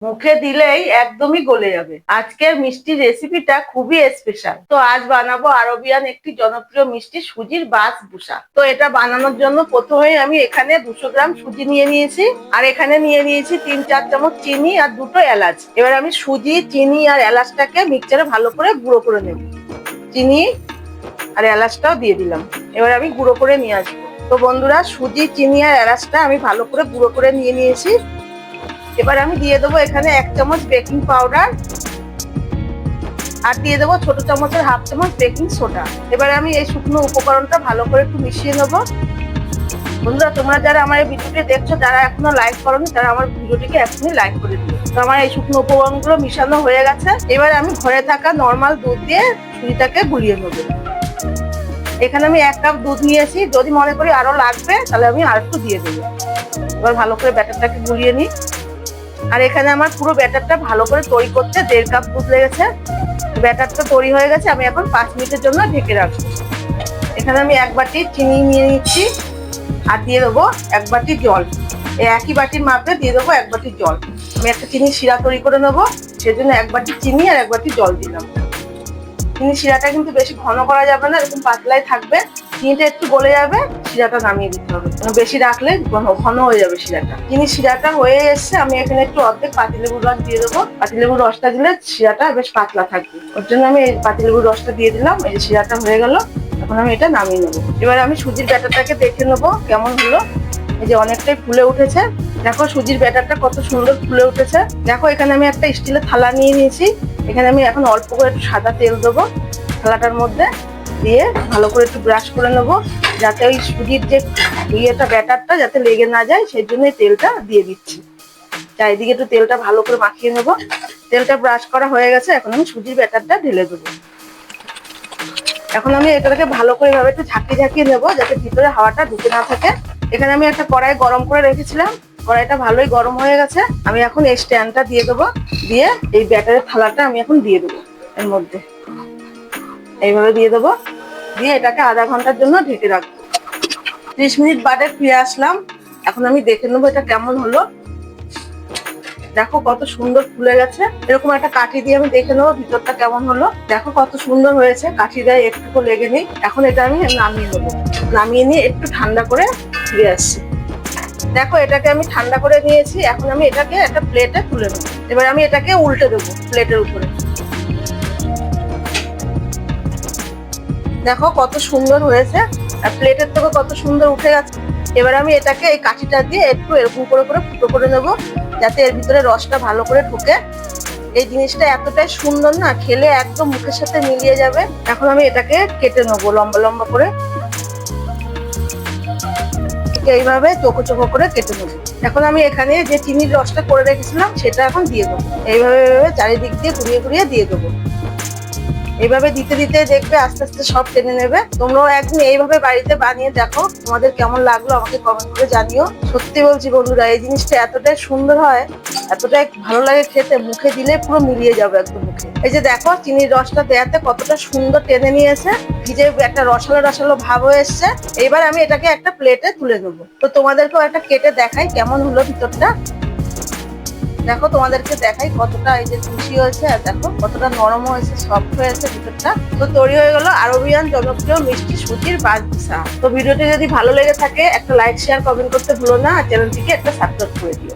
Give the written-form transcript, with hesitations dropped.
মুখে দিলেই একদমই গলে যাবে। আজকের মিষ্টি রেসিপিটা খুবই স্পেশাল। তো আজ বানাবো আরবিয়ান একটি জনপ্রিয় মিষ্টি সুজির বাসবুসা। তো এটা বানানোর জন্য প্রথমেই আমি এখানে 200 গ্রাম সুজি নিয়ে নিয়েছি, আর এখানে নিয়ে নিয়েছি 3-4 চামচ চিনি আর 2টো এলাচ। এবার আমি সুজি, চিনি আর এলাচটাকে মিক্সচারে ভালো করে গুঁড়ো করে নেব। চিনি আর এলাচটাও দিয়ে দিলাম। এবার আমি গুঁড়ো করে নিয়ে আসবো। তো বন্ধুরা, সুজি, চিনি আর এলাচটা আমি ভালো করে গুঁড়ো করে নিয়ে নিয়েছি। এবার আমি দিয়ে দেবো এখানে 1 চামচ বেকিং পাউডার, আর দিয়ে দেবো ছোট চামচের 1/2 চামচ বেকিং সোডা। এবার আমি এই শুকনো উপকরণটা ভালো করে একটু মিশিয়ে নেবো। বন্ধুরা, তোমরা যারা আমার এই ভিডিওটি দেখছো, যারা এখনো লাইক করোনি, তারা আমার ভিডিওটিকে এখনই লাইক করে দিও। তো আমার এই শুকনো উপকরণগুলো মিশানো হয়ে গেছে। এবার আমি ঘরে থাকা নর্মাল দুধ দিয়ে সুজিটাকে গুলিয়ে নেবো। এখানে আমি 1 কাপ দুধ নিয়েছি, যদি মনে করি আরো লাগবে তাহলে আমি আর একটু দিয়ে দেবো। এবার ভালো করে ব্যাটারটাকে গুলিয়ে নিই। আর এখানে আমার পুরো ব্যাটারটা ভালো করে তৈরি করতে 1.5 কাপ দুধ লেগেছে। ব্যাটারটা তৈরি হয়ে গেছে, আমি এখন 5 মিনিটের জন্য ঢেকে রাখবো। এখানে আমি 1 বাটি চিনি নিয়ে নিচ্ছি, আর দিয়ে দেবো 1 বাটি জল। এই একই বাটির মাপে দিয়ে দেবো 1 বাটি জল। আমি একটা চিনি শিরা তৈরি করে নেবো, সেজন্য 1 বাটি চিনি আর 1 বাটি জল দিলাম। চিনি শিরাটা কিন্তু বেশি ঘন করা যাবে না, এরকম পাতলাই থাকবে। চিনিটা একটু গলে যাবে, শিরাটা নামিয়ে দিতে হবে, বেশি রাখলে ঘন হয়ে যাবে শিরাটা। চিনি শিরাটা হয়ে এসছে, আমি এখানে একটু অর্ধেক পাতিলেবুর রস দিয়ে দেবো। পাতিলেবুর রসটা দিলে শিরাটা বেশ পাতলা থাকবে, ওর জন্য আমি এই পাতিলেবুর রসটা দিয়ে দিলাম। এই যে শিরাটা হয়ে গেল, এখন আমি এটা নামিয়ে নেবো। এবার আমি সুজির ব্যাটারটাকে দেখে নেবো কেমন হলো। এই যে অনেকটাই ফুলে উঠেছে, দেখো সুজির ব্যাটারটা কত সুন্দর ফুলে উঠেছে। দেখো এখানে আমি একটা স্টিলের থালা নিয়ে নিয়েছি। এখানে আমি এখন অল্প করে একটু সাদা তেল দেবো থালাটার মধ্যে, দিয়ে ভালো করে একটু ব্রাশ করে নেবো, যাতে ওই সুজির যে ব্যাটারটা যাতে লেগে না যায়, সেই জন্য তেলটা দিয়ে দিচ্ছি। চারিদিকে একটু তেলটা ভালো করে মাখিয়ে নেবো। তেলটা ব্রাশ করা হয়ে গেছে, এখন আমি সুজির ব্যাটারটা ঢেলে দেবো। এখন আমি এটাকে ভালো করে এভাবে একটু ঝাঁকিয়ে নেবো, যাতে ভিতরে হাওয়াটা ঢুকে না থাকে। এখানে আমি একটা কড়াই গরম করে রেখেছিলাম, কড়াইটা ভালোই গরম হয়ে গেছে। আমি এখন এই স্ট্যান্ডটা দিয়ে দেবো, দিয়ে এই ব্যাটারের থালাটা আমি এখন দিয়ে দেবো এর মধ্যে। এইভাবে দিয়ে দেবো, দিয়ে এটাকে আধা ঘন্টার জন্য ঢেকে রাখবো। 30 মিনিট বাদে ফিরে আসলাম। এখন আমি দেখে নেবো এটা কেমন হলো। দেখো কত সুন্দর ফুলে গেছে। এরকম একটা কাঠি দিয়ে আমি দেখে নেবো ভিতরটা কেমন হলো। দেখো কত সুন্দর হয়েছে, কাঠি দিয়ে একটু লেগে নেই। এখন এটা আমি নামিয়ে নেবো। নামিয়ে নিয়ে একটু ঠান্ডা করে ফিরে আসছি। দেখো এটাকে আমি ঠান্ডা করে নিয়েছি, এখন আমি এটাকে একটা প্লেটে তুলে নেবো। এবার আমি এটাকে উল্টে দেবো প্লেটের উপরে। দেখো কত সুন্দর হয়েছে, আর প্লেটের থেকে কত সুন্দর উঠে গেছে। এবার আমি এটাকে এই কাঠিটা দিয়ে একটু এরকম করে করে ফুটো করে নেবো, যাতে এর ভিতরে রসটা ভালো করে ঢুকে। এই জিনিসটা এতটাই সুন্দর না, খেলে একদম মুখের সাথে মিলিয়ে যাবে। এখন আমি এটাকে কেটে নেবো লম্বা লম্বা করে, এইভাবে চোখো চোখো করে কেটে নেবো। এখন আমি এখানে যে চিনির রসটা করে রেখেছিলাম সেটা এখন দিয়ে দেবো। এইভাবে চারিদিক দিয়ে ঘুরিয়ে ঘুরিয়ে দিয়ে দেবো। এইভাবে দিতে দিতে দেখবে আস্তে আস্তে সব টেনে নেবে। তোমরাও একদিন এইভাবে বাড়িতে বানিয়ে দেখো, তোমাদের কেমন লাগলো আমাকে কমেন্ট করে জানিও। সত্যি বলছি বন্ধুরা, এই জিনিসটা এতটাই সুন্দর হয়, এতটাই ভালো লাগে খেতে, মুখে দিলে পুরো মিলিয়ে যাবে একদম মুখে। এই যে দেখো চিনির রসটা দেওয়াতে কতটা সুন্দর টেনে নিয়েছে, ভিজে একটা রসালো রসালো ভাব হয়ে এসছে। এবার আমি এটাকে একটা প্লেটে তুলে নেবো। তো তোমাদেরকেও একটা কেটে দেখাই কেমন হলো ভিতরটা। দেখো তোমাদেরকে দেখাই কতটা এই যে খুশি হয়েছে, আর দেখো কতটা নরম হয়েছে, সফট হয়েছে ভিতরটা। তো তৈরি হয়ে গেল আরবিয়ান জনপ্রিয় মিষ্টি সুজির বাসবুসা। তো ভিডিওটি যদি ভালো লেগে থাকে একটা লাইক, শেয়ার, কমেন্ট করতে ভুলো না, আর চ্যানেলটিকে একটা সাবস্ক্রাইব করে দিও।